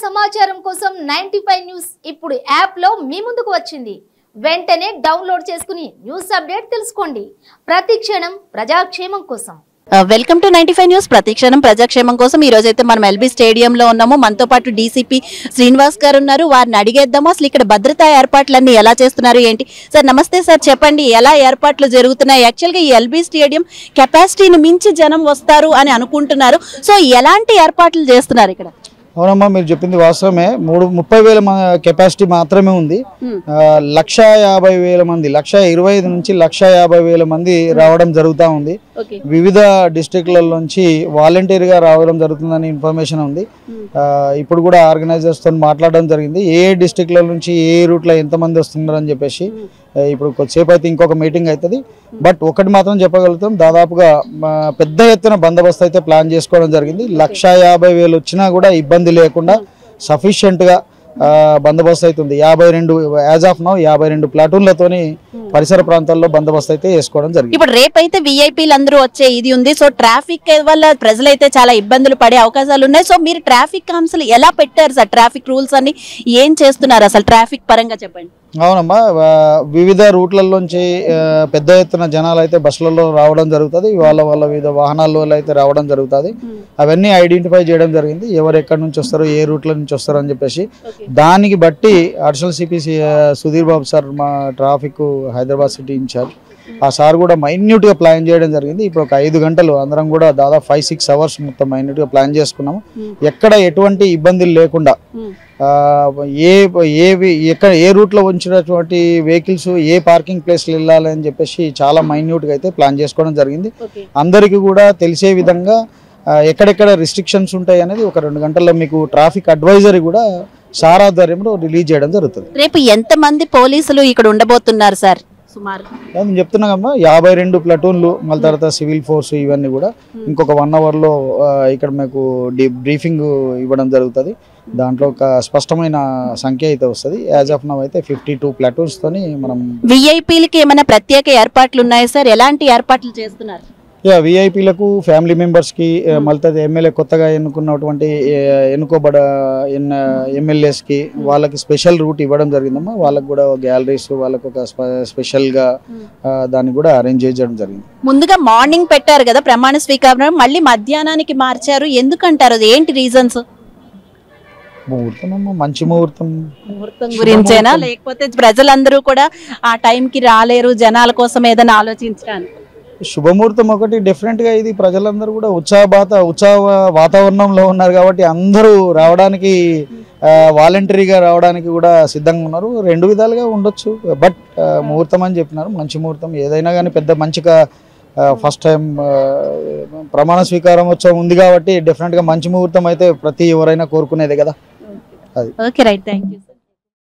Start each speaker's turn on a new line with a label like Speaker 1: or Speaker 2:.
Speaker 1: సమాచారం కోసం 95 న్యూస్ ఇప్పుడు యాప్ లో మీ ముందుకు వచ్చింది. వెంటనే డౌన్లోడ్ చేసుకుని న్యూస్ అప్డేట్ తెలుసుకోండి. ప్రతి క్షణం ప్రజాక్షేమం కోసం.
Speaker 2: Welcome to 95 news. ప్రతిక్షణం ప్రజాక్షేమం కోసం ఈ రోజు అయితే మనం ఎల్బీ స్టేడియంలో ఉన్నాము. మనతో పాటు డీసీపీ శ్రీనివాస్ గారు ఉన్నారు. వారిని అడిగేద్దాము అసలు ఇక్కడ భద్రతా ఏర్పాట్లన్నీ ఎలా చేస్తున్నారు ఏంటి. సార్ నమస్తే సార్, చెప్పండి ఎలా ఏర్పాట్లు జరుగుతున్నాయి? యాక్చువల్గా ఈ ఎల్బీ స్టేడియం కెపాసిటీని మించి జనం వస్తారు అని అనుకుంటున్నారు. సో ఎలాంటి ఏర్పాట్లు చేస్తున్నారు ఇక్కడ?
Speaker 3: అవునమ్మా, మీరు చెప్పింది వాస్తవమే. 30,000 కెపాసిటీ మాత్రమే ఉంది. 150,000 మంది, 125,000 నుంచి 150,000 మంది రావడం జరుగుతూ ఉంది. వివిధ డిస్ట్రిక్ట్ల నుంచి వాలంటీర్గా రావడం జరుగుతుందని ఇన్ఫర్మేషన్ ఉంది. ఇప్పుడు కూడా ఆర్గనైజర్స్ తో మాట్లాడడం జరిగింది. ఏ డిస్ట్రిక్ట్ల నుంచి ఏ రూట్లో ఎంతమంది వస్తున్నారు అని చెప్పేసి. ఇప్పుడు కొద్దిసేపు అయితే ఇంకొక మీటింగ్ అవుతుంది. బట్ ఒకటి మాత్రం చెప్పగలుగుతాం, దాదాపుగా పెద్ద ఎత్తున బందోబస్తు అయితే ప్లాన్ చేసుకోవడం జరిగింది. 150,000 వచ్చినా కూడా ఇబ్బంది లేకుండా సఫిషియెంట్గా బందోబస్తు అవుతుంది. 52 యాజ్ ఆఫ్ నౌ 52 ప్లాటూన్లతోని పరిసర ప్రాంతాల్లో బందోబస్తు అయితే వేసుకోవడం జరిగింది.
Speaker 2: ఇప్పుడు రేపైతే వీఐపీలు అందరూ వచ్చే ఇది ఉంది. సో ట్రాఫిక్ వల్ల ప్రజలైతే చాలా ఇబ్బందులు పడే అవకాశాలు ఉన్నాయి. సో మీరు ట్రాఫిక్ కౌన్సిల్ ఎలా పెట్టారు సార్? ట్రాఫిక్ రూల్స్ అన్ని ఏం చేస్తున్నారు అసలు ట్రాఫిక్ పరంగా చెప్పండి.
Speaker 3: అవునమ్మా, వివిధ రూట్లలోంచి పెద్ద ఎత్తున జనాలు అయితే బస్సులలో రావడం జరుగుతుంది. వాళ్ళ వివిధ వాహనాల్లో అయితే రావడం జరుగుతుంది. అవన్నీ ఐడెంటిఫై చేయడం జరిగింది, ఎవరు ఎక్కడి నుంచి వస్తారు, ఏ రూట్ల నుంచి వస్తారు అని చెప్పేసి. దానికి బట్టి additional CP Sudheer Babu sir, మా ట్రాఫిక్ హైదరాబాద్ సిటీ ఇన్ఛార్జ్, ఆ సార్ కూడా మైన్యూట్గా ప్లాన్ చేయడం జరిగింది. ఇప్పుడు ఒక 5 గంటలు అందరం కూడా దాదాపు 5-6 అవర్స్ మొత్తం మైన్యూట్గా ప్లాన్ చేసుకున్నాము. ఎక్కడ ఎటువంటి ఇబ్బందులు లేకుండా ఏ రూట్లో ఉంచినటువంటి వెహికల్స్ ఏ పార్కింగ్ ప్లేస్లో వెళ్ళాలని చెప్పేసి చాలా మైన్యూట్గా అయితే ప్లాన్ చేసుకోవడం జరిగింది. అందరికీ కూడా తెలిసే విధంగా ఎక్కడెక్కడ రిస్ట్రిక్షన్స్ ఉంటాయి అనేది ఒక 2 గంటల్లో మీకు ట్రాఫిక్ అడ్వైజరీ కూడా సార్ ఆధ్వర్యంలో రిలీజ్ చేయడం జరుగుతుంది.
Speaker 2: రేపు ఎంతమంది పోలీసులు ఇక్కడ ఉండబోతున్నారు సార్?
Speaker 3: నేను చెప్తున్నామమ్మా, 52 ప్లటూన్లు, మళ్ళీ తర్వాత సివిల్ ఫోర్స్, ఇవన్నీ కూడా ఇంకొక 1 అవర్లో ఇక్కడ మీకు బ్రీఫింగ్ ఇవ్వడం జరుగుతుంది. దాంట్లో ఒక స్పష్టమైన సంఖ్య అయితే వస్తుంది. యాజ్ ఆఫ్ నౌ అయితే 52 ప్లాటూన్స్ తోని మనం.
Speaker 2: విఐపీలకి ఏమైనా ప్రత్యేక ఏర్పాట్లు ఉన్నాయా సార్? ఎలాంటి ఏర్పాట్లు చేస్తున్నారు?
Speaker 3: విఐపీలకు, ఫ్యామిలీ మెంబర్స్కి, మళ్ళీ ఎమ్మెల్యే కొత్తగా ఎన్నుకున్నటువంటి ఎన్నుకోబడ ఎమ్మెల్యేస్కి వాళ్ళకి స్పెషల్ రూట్ ఇవ్వడం జరిగిందమ్మా. వాళ్ళకి కూడా గ్యాలరీస్, వాళ్ళకి ఒక స్పెషల్గా దాన్ని కూడా అరేంజ్ చేయడం జరిగింది.
Speaker 2: ముందుగా మార్నింగ్ పెట్టారు కదా ప్రమాణ స్వీకారం, మళ్ళీ మధ్యాహ్నానికి మార్చారు, ఎందుకంటారు? అది ఏంటి రీజన్స్?
Speaker 3: ముహూర్తం అమ్మా, మంచి ముహూర్తం
Speaker 2: గురించేనా, లేకపోతే ప్రజలందరూ కూడా ఆ టైంకి రాలేరు, జనాల కోసం ఏదైనా ఆలోచించడానికి?
Speaker 3: శుభముహూర్తం ఒకటి డెఫినెట్గా. ఇది ప్రజలందరూ కూడా ఉత్సాహ వాతావరణంలో ఉన్నారు కాబట్టి అందరూ రావడానికి, వాలంటరీగా రావడానికి కూడా సిద్ధంగా ఉన్నారు. 2 విధాలుగా ఉండొచ్చు. బట్ ముహూర్తం అని చెప్పినారు, మంచి ముహూర్తం. ఏదైనా కానీ పెద్ద మంచిగా ఫస్ట్ టైం ప్రమాణ స్వీకారం ఉత్సవం ఉంది కాబట్టి డెఫినెట్గా మంచి ముహూర్తం అయితే ప్రతి ఎవరైనా కోరుకునేదే కదా. అది
Speaker 2: ఓకే, రైట్, థ్యాంక్ యూ.